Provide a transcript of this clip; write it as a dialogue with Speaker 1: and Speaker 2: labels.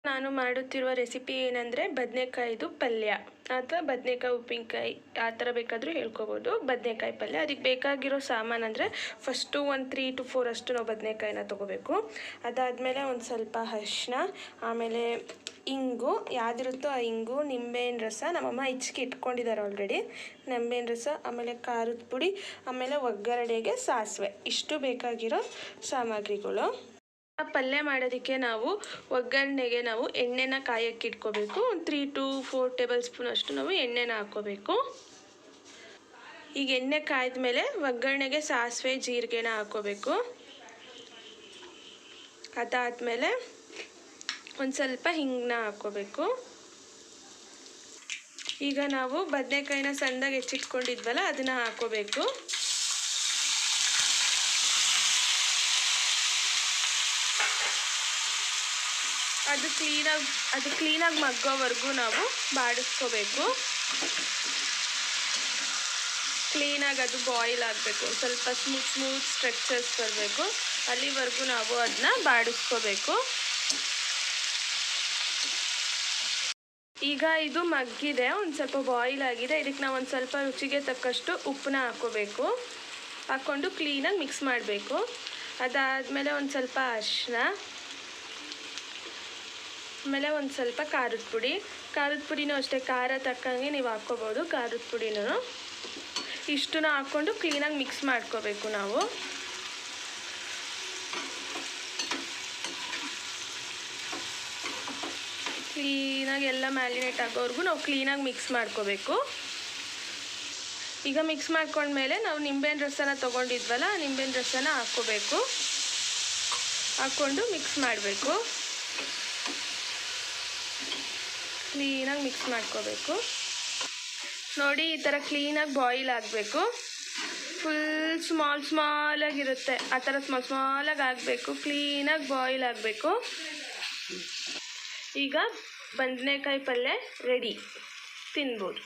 Speaker 1: ನಾನು ಮಾಡುತ್ತಿರುವ ರೆಸಿಪಿ ಏನಂದರೆ ಬದನೆಕಾಯಿದು ಪಲ್ಯ ಅಥವಾ ಬದನೆಕಾಯಿ ಉಪ್ಪಿನಕಾಯಿ ಆ ಥರ ಬೇಕಾದರೂ ಹೇಳ್ಕೊಬೋದು. ಬದನೆಕಾಯಿ ಪಲ್ಯ ಅದಕ್ಕೆ ಬೇಕಾಗಿರೋ ಸಾಮಾನು ಅಂದರೆ ಫಸ್ಟು ಒಂದು 3 to 4 ಅಷ್ಟು ನಾವು ಬದನೆಕಾಯಿನ ತೊಗೋಬೇಕು. ಅದಾದಮೇಲೆ ಒಂದು ಸ್ವಲ್ಪ ಅರಿಶಿನ, ಆಮೇಲೆ ಇಂಗು, ಯಾವುದಿರುತ್ತೋ ಆ ಇಂಗು, ನಿಂಬೆಹಣ್ಣು ರಸ, ನಮ್ಮಮ್ಮ ಹೆಚ್ಚಿಗೆ ಇಟ್ಕೊಂಡಿದ್ದಾರೆ ಆಲ್ರೆಡಿ, ನಿಂಬೆಹಣ್ಣು ರಸ, ಆಮೇಲೆ ಖಾರದ ಪುಡಿ, ಆಮೇಲೆ ಒಗ್ಗರಣೆಗೆ ಸಾಸಿವೆ. ಇಷ್ಟು ಬೇಕಾಗಿರೋ ಸಾಮಗ್ರಿಗಳು. ಪಲ್ಯ ಮಾಡೋದಕ್ಕೆ ನಾವು ಒಗ್ಗರಣೆಗೆ ನಾವು ಎಣ್ಣೆನ ಕಾಯಕ್ಕೆ ಇಟ್ಕೋಬೇಕು. ಒಂದು 3 to 4 ಟೇಬಲ್ ಸ್ಪೂನ್ ಅಷ್ಟು ನಾವು ಎಣ್ಣೆನ ಹಾಕ್ಕೋಬೇಕು. ಈಗ ಎಣ್ಣೆ ಕಾಯ್ದ ಮೇಲೆ ಒಗ್ಗರಣೆಗೆ ಸಾಸಿವೆ ಜೀರಿಗೆನ ಹಾಕ್ಕೋಬೇಕು. ಅದಾದಮೇಲೆ ಒಂದು ಸ್ವಲ್ಪ ಹಿಂಗನ್ನ ಹಾಕ್ಕೋಬೇಕು. ಈಗ ನಾವು ಬದನೆಕಾಯಿನ ಸಣ್ಣದಾಗಿ ಹೆಚ್ಚಿಟ್ಕೊಂಡಿದ್ವಲ್ಲ ಅದನ್ನು ಹಾಕ್ಕೋಬೇಕು. ಅದು ಕ್ಲೀನಾಗಿ ಮಗ್ಗೋವರೆಗೂ ನಾವು ಬಾಡಿಸ್ಕೋಬೇಕು. ಕ್ಲೀನಾಗಿ ಅದು ಬಾಯ್ಲ್ ಆಗಬೇಕು, ಸ್ವಲ್ಪ ಸ್ಮೂತ್ ಸ್ಟ್ರಕ್ಚರ್ಸ್ ಬರಬೇಕು, ಅಲ್ಲಿವರೆಗೂ ನಾವು ಅದನ್ನ ಬಾಡಿಸ್ಕೋಬೇಕು. ಈಗ ಇದು ಮಗ್ಗಿದೆ, ಒಂದು ಸ್ವಲ್ಪ ಬಾಯ್ಲ್ ಆಗಿದೆ. ಇದಕ್ಕೆ ನಾವು ಒಂದು ಸ್ವಲ್ಪ ರುಚಿಗೆ ತಕ್ಕಷ್ಟು ಉಪ್ಪನ್ನ ಹಾಕ್ಕೋಬೇಕು. ಹಾಕ್ಕೊಂಡು ಕ್ಲೀನಾಗಿ ಮಿಕ್ಸ್ ಮಾಡಬೇಕು. ಅದಾದಮೇಲೆ ಒಂದು ಸ್ವಲ್ಪ ಅರಿಶಿನ, ಆಮೇಲೆ ಒಂದು ಸ್ವಲ್ಪ ಖಾರದ ಪುಡಿನೂ ಅಷ್ಟೇ, ಖಾರ ತಕ್ಕಂಗೆ ನೀವು ಹಾಕ್ಕೋಬೋದು ಖಾರದ ಪುಡಿನೂ. ಇಷ್ಟನ್ನ ಹಾಕ್ಕೊಂಡು ಕ್ಲೀನಾಗಿ ಮಿಕ್ಸ್ ಮಾಡ್ಕೋಬೇಕು ನಾವು. ಕ್ಲೀನಾಗಿ ಎಲ್ಲ ಮ್ಯಾರಿನೇಟ್ ಆಗೋವರೆಗೂ ನಾವು ಕ್ಲೀನಾಗಿ ಮಿಕ್ಸ್ ಮಾಡ್ಕೋಬೇಕು. ಈಗ ಮಿಕ್ಸ್ ಮಾಡ್ಕೊಂಡ್ಮೇಲೆ ನಾವು ನಿಂಬೆಹಣ್ಣು ರಸನ ತೊಗೊಂಡಿದ್ವಲ್ಲ, ನಿಂಬೆಹಣ್ಣು ರಸನ ಹಾಕ್ಕೋಬೇಕು. ಹಾಕ್ಕೊಂಡು ಮಿಕ್ಸ್ ಮಾಡಬೇಕು. ಕ್ಲೀನಾಗಿ ಮಿಕ್ಸ್ ಮಾಡ್ಕೋಬೇಕು. ನೋಡಿ, ಈ ಥರ ಕ್ಲೀನಾಗಿ ಬಾಯ್ಲ್ ಆಗಬೇಕು. ಫುಲ್ ಸ್ಮಾಲಾಗಿರುತ್ತೆ, ಆ ಥರ ಸ್ಮಾಲಾಗಿ ಆಗಬೇಕು. ಕ್ಲೀನಾಗಿ ಬಾಯ್ಲ್ ಆಗಬೇಕು. ಈಗ ಬದನೆಕಾಯಿ ಪಲ್ಯ ರೆಡಿ, ತಿನ್ಬೋದು.